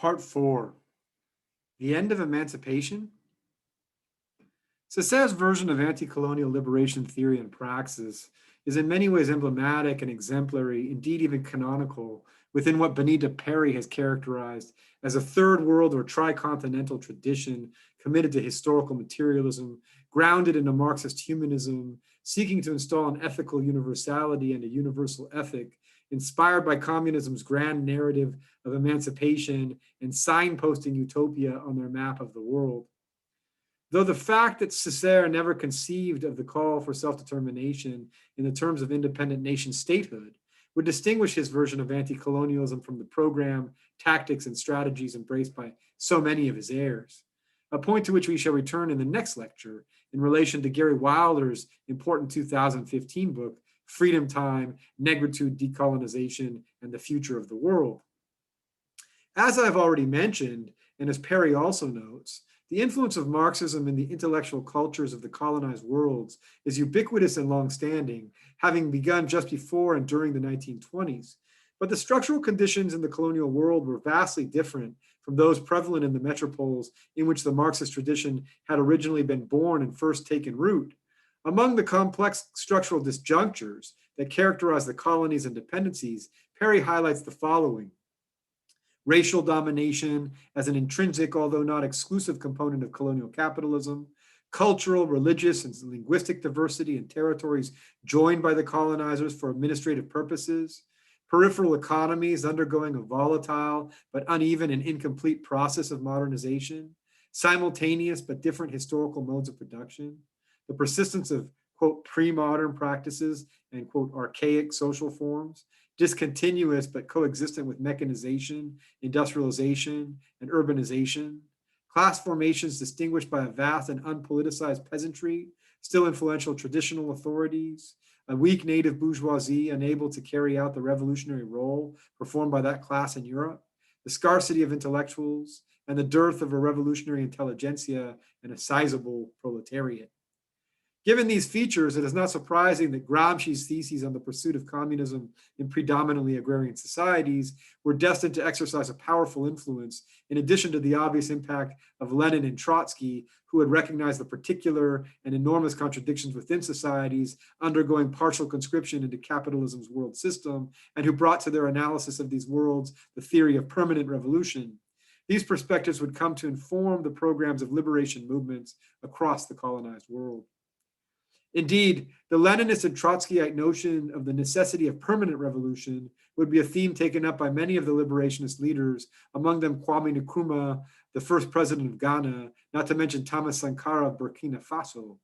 Part 4, The End of Emancipation. Cesaire's version of anti-colonial liberation theory and praxis is in many ways emblematic and exemplary, indeed even canonical, within what Benita Perry has characterized as a third world or tricontinental tradition committed to historical materialism, grounded in a Marxist humanism, seeking to install an ethical universality and a universal ethic, inspired by communism's grand narrative of emancipation and signposting utopia on their map of the world. Though the fact that Cesaire never conceived of the call for self-determination in the terms of independent nation statehood would distinguish his version of anti-colonialism from the program, tactics, and strategies embraced by so many of his heirs, a point to which we shall return in the next lecture in relation to Gary Wilder's important 2015 book, Freedom Time, Negritude, Decolonization, and the Future of the World. As I've already mentioned, and as Perry also notes, the influence of Marxism in the intellectual cultures of the colonized worlds is ubiquitous and long-standing, having begun just before and during the 1920s. But the structural conditions in the colonial world were vastly different from those prevalent in the metropoles in which the Marxist tradition had originally been born and first taken root. Among the complex structural disjunctures that characterize the colonies and dependencies, Perry highlights the following: racial domination as an intrinsic, although not exclusive, component of colonial capitalism, cultural, religious, and linguistic diversity in territories joined by the colonizers for administrative purposes, peripheral economies undergoing a volatile but uneven and incomplete process of modernization, simultaneous but different historical modes of production, the persistence of, quote, pre-modern practices and, quote, archaic social forms, discontinuous but coexistent with mechanization, industrialization, and urbanization, class formations distinguished by a vast and unpoliticized peasantry, still influential traditional authorities, a weak native bourgeoisie unable to carry out the revolutionary role performed by that class in Europe, the scarcity of intellectuals, and the dearth of a revolutionary intelligentsia and a sizable proletariat. Given these features, it is not surprising that Gramsci's theses on the pursuit of communism in predominantly agrarian societies were destined to exercise a powerful influence, in addition to the obvious impact of Lenin and Trotsky, who had recognized the particular and enormous contradictions within societies undergoing partial conscription into capitalism's world system, and who brought to their analysis of these worlds the theory of permanent revolution. These perspectives would come to inform the programs of liberation movements across the colonized world. Indeed, the Leninist and Trotskyite notion of the necessity of permanent revolution would be a theme taken up by many of the liberationist leaders, among them Kwame Nkrumah, the first president of Ghana, not to mention Thomas Sankara of Burkina Faso.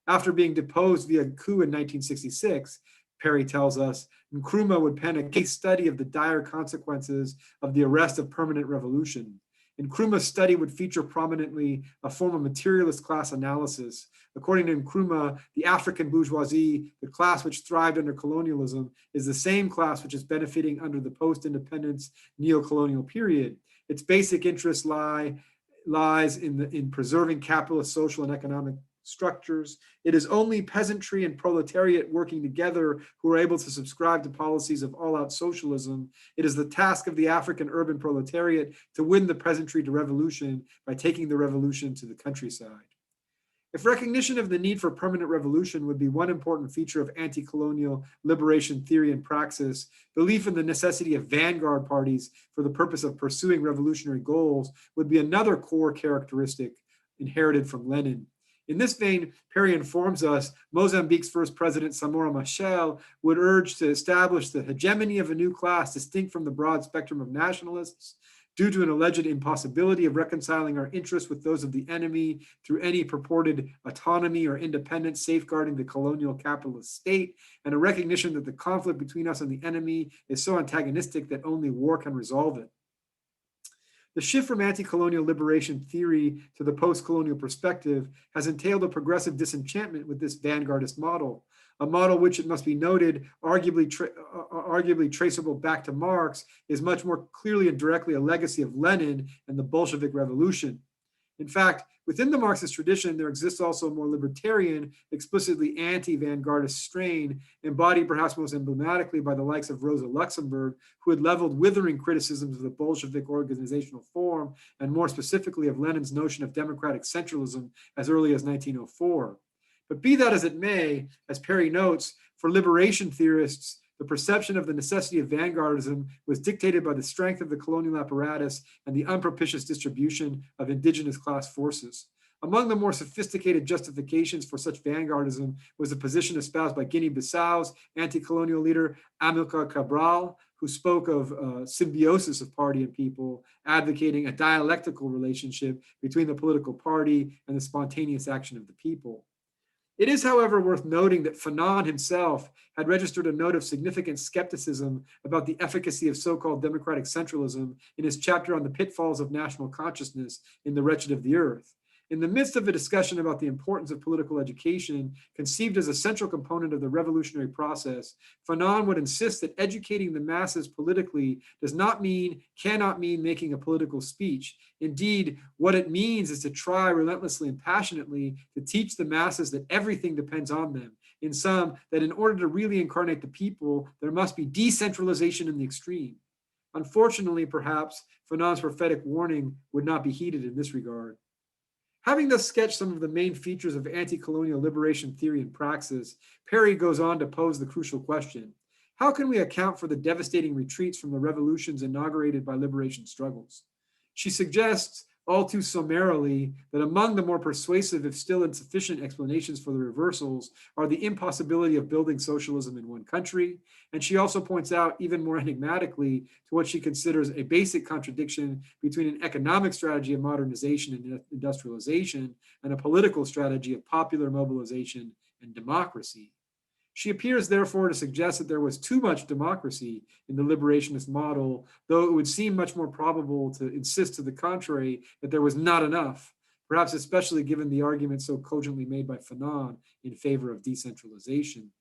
After being deposed via coup in 1966, Perry tells us, Nkrumah would pen a case study of the dire consequences of the arrest of permanent revolution. Nkrumah's study would feature prominently a form of materialist class analysis. According to Nkrumah, the African bourgeoisie, the class which thrived under colonialism, is the same class which is benefiting under the post-independence neo-colonial period. Its basic interest lies in preserving capitalist social and economic structures. It is only peasantry and proletariat working together who are able to subscribe to policies of all-out socialism. It is the task of the African urban proletariat to win the peasantry to revolution by taking the revolution to the countryside. If recognition of the need for permanent revolution would be one important feature of anti-colonial liberation theory and praxis, belief in the necessity of vanguard parties for the purpose of pursuing revolutionary goals would be another core characteristic inherited from Lenin. In this vein, Perry informs us Mozambique's first president, Samora Machel, would urge to establish the hegemony of a new class distinct from the broad spectrum of nationalists, due to an alleged impossibility of reconciling our interests with those of the enemy through any purported autonomy or independence safeguarding the colonial capitalist state, and a recognition that the conflict between us and the enemy is so antagonistic that only war can resolve it. The shift from anti-colonial liberation theory to the post-colonial perspective has entailed a progressive disenchantment with this vanguardist model, a model which, it must be noted, arguably traceable back to Marx, is much more clearly and directly a legacy of Lenin and the Bolshevik Revolution. In fact, within the Marxist tradition, there exists also a more libertarian, explicitly anti-vanguardist strain, embodied perhaps most emblematically by the likes of Rosa Luxemburg, who had leveled withering criticisms of the Bolshevik organizational form, and more specifically of Lenin's notion of democratic centralism as early as 1904. But be that as it may, as Perry notes, for liberation theorists, the perception of the necessity of vanguardism was dictated by the strength of the colonial apparatus and the unpropitious distribution of indigenous class forces. Among the more sophisticated justifications for such vanguardism was the position espoused by Guinea-Bissau's anti-colonial leader Amilcar Cabral, who spoke of symbiosis of party and people, advocating a dialectical relationship between the political party and the spontaneous action of the people. It is, however, worth noting that Fanon himself had registered a note of significant skepticism about the efficacy of so-called democratic centralism in his chapter on the pitfalls of national consciousness in The Wretched of the Earth. In the midst of a discussion about the importance of political education, conceived as a central component of the revolutionary process, Fanon would insist that educating the masses politically cannot mean making a political speech. Indeed, what it means is to try relentlessly and passionately to teach the masses that everything depends on them. In sum, that in order to really incarnate the people, there must be decentralization in the extreme. Unfortunately, perhaps, Fanon's prophetic warning would not be heeded in this regard. Having thus sketched some of the main features of anti-colonial liberation theory and praxis, Perry goes on to pose the crucial question: how can we account for the devastating retreats from the revolutions inaugurated by liberation struggles? She suggests, all too summarily, that among the more persuasive, if still insufficient, explanations for the reversals are the impossibility of building socialism in one country, and she also points out, even more enigmatically, to what she considers a basic contradiction between an economic strategy of modernization and industrialization and a political strategy of popular mobilization and democracy. She appears, therefore, to suggest that there was too much democracy in the liberationist model, though it would seem much more probable to insist to the contrary, that there was not enough, perhaps especially given the argument so cogently made by Fanon in favor of decentralization.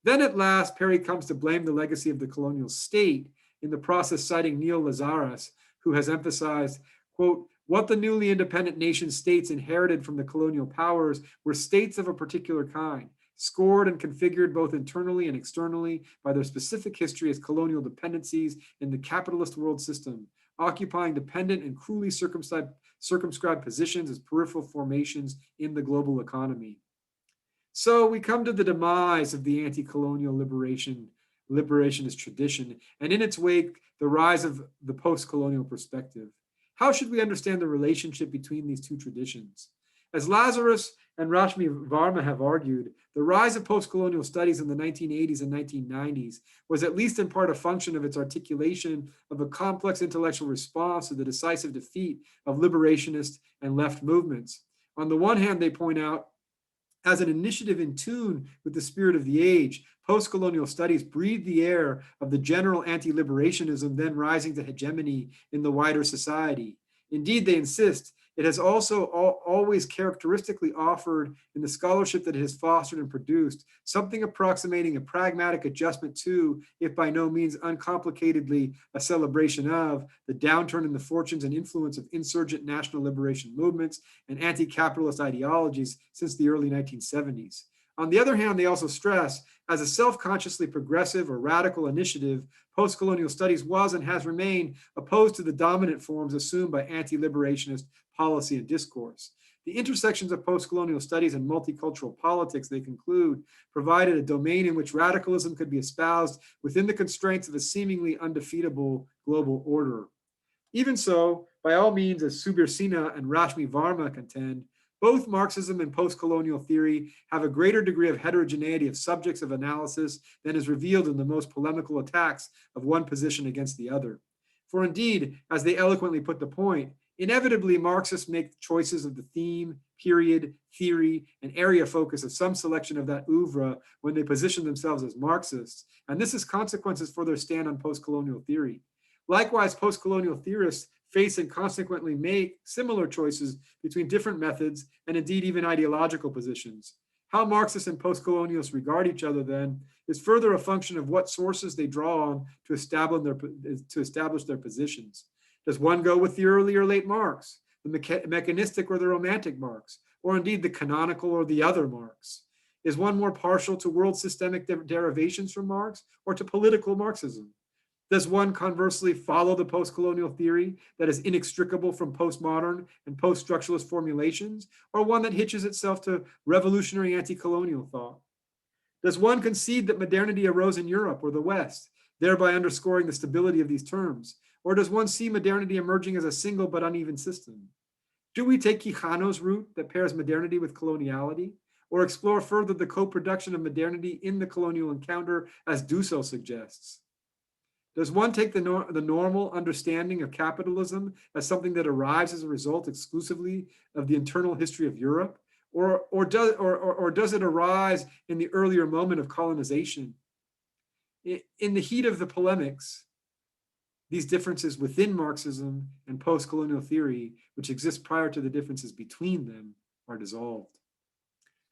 Then at last, Perry comes to blame the legacy of the colonial state, in the process citing Neil Lazarus, who has emphasized, quote, what the newly independent nation states inherited from the colonial powers were states of a particular kind, scored and configured both internally and externally by their specific history as colonial dependencies in the capitalist world system, occupying dependent and cruelly circumscribed positions as peripheral formations in the global economy. So we come to the demise of the anti-colonial liberationist tradition, and in its wake, the rise of the post-colonial perspective. How should we understand the relationship between these two traditions? As Lazarus and Rashmi Varma have argued, the rise of post-colonial studies in the 1980s and 1990s was at least in part a function of its articulation of a complex intellectual response to the decisive defeat of liberationist and left movements. On the one hand, they point out, as an initiative in tune with the spirit of the age, post-colonial studies breathed the air of the general anti-liberationism then rising to hegemony in the wider society. Indeed, they insist, it has also always characteristically offered in the scholarship that it has fostered and produced something approximating a pragmatic adjustment to, if by no means uncomplicatedly a celebration of, the downturn in the fortunes and influence of insurgent national liberation movements and anti-capitalist ideologies since the early 1970s. On the other hand, they also stress, as a self-consciously progressive or radical initiative, post-colonial studies was and has remained opposed to the dominant forms assumed by anti-liberationist policy and discourse. The intersections of post-colonial studies and multicultural politics, they conclude, provided a domain in which radicalism could be espoused within the constraints of a seemingly undefeatable global order. Even so, by all means, as Subir Sinha and Rashmi Varma contend, both Marxism and post-colonial theory have a greater degree of heterogeneity of subjects of analysis than is revealed in the most polemical attacks of one position against the other. For indeed, as they eloquently put the point, inevitably Marxists make choices of the theme, period, theory, and area focus of some selection of that oeuvre when they position themselves as Marxists, and this has consequences for their stand on post-colonial theory. Likewise, post-colonial theorists face and consequently make similar choices between different methods and indeed even ideological positions. How Marxists and post-colonialists regard each other then is further a function of what sources they draw on to establish their positions. Does one go with the early or late Marx? the mechanistic or the romantic Marx, or indeed the canonical or the other Marx? Is one more partial to world systemic derivations from Marx or to political Marxism? Does one conversely follow the post-colonial theory that is inextricable from postmodern and post-structuralist formulations, or one that hitches itself to revolutionary anti-colonial thought? Does one concede that modernity arose in Europe or the West, thereby underscoring the stability of these terms? Or does one see modernity emerging as a single but uneven system? Do we take Quijano's route that pairs modernity with coloniality, or explore further the co-production of modernity in the colonial encounter as Dussel suggests? Does one take the normal understanding of capitalism as something that arrives as a result exclusively of the internal history of Europe? Or does it arise in the earlier moment of colonization? In the heat of the polemics, these differences within Marxism and post-colonial theory, which exist prior to the differences between them, are dissolved.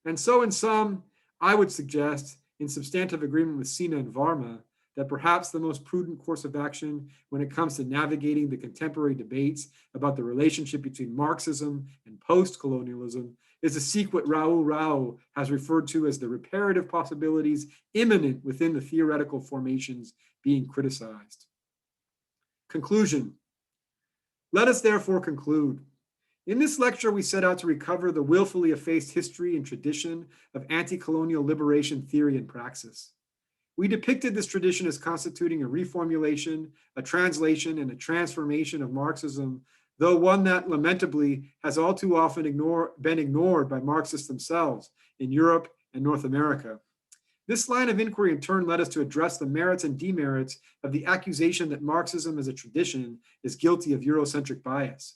And so in sum, I would suggest, in substantive agreement with Sina and Varma, that perhaps the most prudent course of action when it comes to navigating the contemporary debates about the relationship between Marxism and post-colonialism is to seek what Raoul Rao has referred to as the reparative possibilities immanent within the theoretical formations being criticized. Conclusion. Let us therefore conclude. In this lecture, we set out to recover the willfully effaced history and tradition of anti-colonial liberation theory and praxis. We depicted this tradition as constituting a reformulation, a translation, and a transformation of Marxism, though one that lamentably has all too often been ignored by Marxists themselves in Europe and North America. This line of inquiry in turn led us to address the merits and demerits of the accusation that Marxism as a tradition is guilty of Eurocentric bias.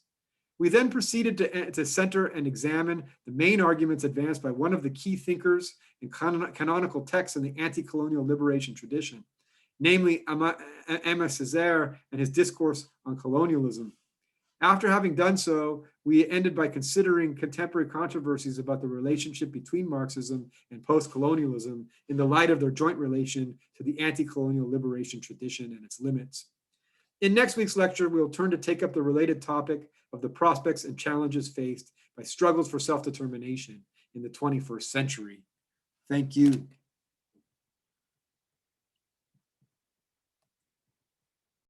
We then proceeded to center and examine the main arguments advanced by one of the key thinkers in canonical texts in the anti-colonial liberation tradition, namely Aimé Césaire and his discourse on colonialism. After having done so, we ended by considering contemporary controversies about the relationship between Marxism and post-colonialism in the light of their joint relation to the anti-colonial liberation tradition and its limits. In next week's lecture, we'll turn to take up the related topic of the prospects and challenges faced by struggles for self-determination in the 21st century. Thank you.